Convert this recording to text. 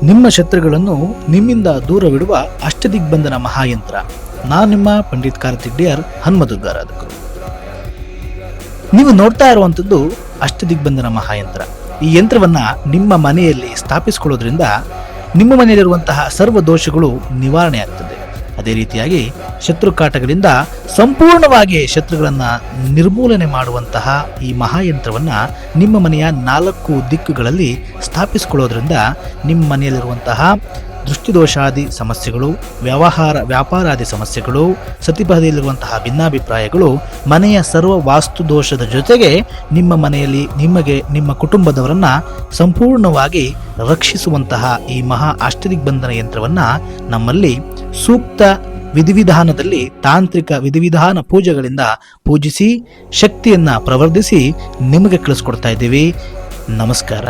ನಿಮ್ಮ ಶತ್ರುಗಳನ್ನು ನಿಮ್ಮಿಂದ ದೂರವಿಡುವ ಅಷ್ಟದಿಗ್ಬಂಧನ ಮಹಾಯಂತ್ರ. ನಾನು ನಿಮ್ಮ ಪಂಡಿತ್ ಕಾರ್ತಿಕ್ ಹನುಮದುರ್ಗಾರಾಧಕರು. ನೀವು ನೋಡ್ತಾ ಇರುವಂಥದ್ದು ಅಷ್ಟದಿಗ್ಬಂಧನ ಮಹಾಯಂತ್ರ. ಈ ಯಂತ್ರವನ್ನ ನಿಮ್ಮ ಮನೆಯಲ್ಲಿ ಸ್ಥಾಪಿಸಿಕೊಳ್ಳೋದ್ರಿಂದ ನಿಮ್ಮ ಮನೆಯಲ್ಲಿರುವಂತಹ ಸರ್ವ ದೋಷಗಳು ನಿವಾರಣೆ ಆಗ್ತದೆ. ಅದೇ ರೀತಿಯಾಗಿ ಶತ್ರುಕಾಟಗಳಿಂದ ಸಂಪೂರ್ಣವಾಗಿ ಶತ್ರುಗಳನ್ನ ನಿರ್ಮೂಲನೆ ಮಾಡುವಂತಹ ಈ ಮಹಾಯಂತ್ರವನ್ನ ನಿಮ್ಮ ಮನೆಯ 4 ದಿಕ್ಕುಗಳಲ್ಲಿ ಸ್ಥಾಪಿಸಿಕೊಳ್ಳೋದ್ರಿಂದ ನಿಮ್ಮ ಮನೆಯಲ್ಲಿರುವಂತಹ ದೃಷ್ಟಿದೋಷಾದಿ ಸಮಸ್ಯೆಗಳು, ವ್ಯಾಪಾರಾದಿ ಸಮಸ್ಯೆಗಳು, ಸತಿಪಹದಲ್ಲಿರುವಂತಹ ಭಿನ್ನಾಭಿಪ್ರಾಯಗಳು, ಮನೆಯ ಸರ್ವ ವಾಸ್ತು ದೋಷದ ಜೊತೆಗೆ ನಿಮ್ಮ ಮನೆಯಲ್ಲಿ ನಿಮಗೆ ನಿಮ್ಮ ಕುಟುಂಬದವರನ್ನ ಸಂಪೂರ್ಣವಾಗಿ ರಕ್ಷಿಸುವಂತಹ ಈ ಮಹಾ ಅಷ್ಟದಿಗ್ಬಂಧನ ಯಂತ್ರವನ್ನ ನಮ್ಮಲ್ಲಿ ಸೂಕ್ತ ವಿಧಿವಿಧಾನದಲ್ಲಿ ತಾಂತ್ರಿಕ ವಿಧಿವಿಧಾನ ಪೂಜೆಗಳಿಂದ ಪೂಜಿಸಿ ಶಕ್ತಿಯನ್ನ ಪ್ರವರ್ಧಿಸಿ ನಿಮಗೆ ಕಳಿಸ್ಕೊಡ್ತಾ ಇದ್ದೀವಿ. ನಮಸ್ಕಾರ.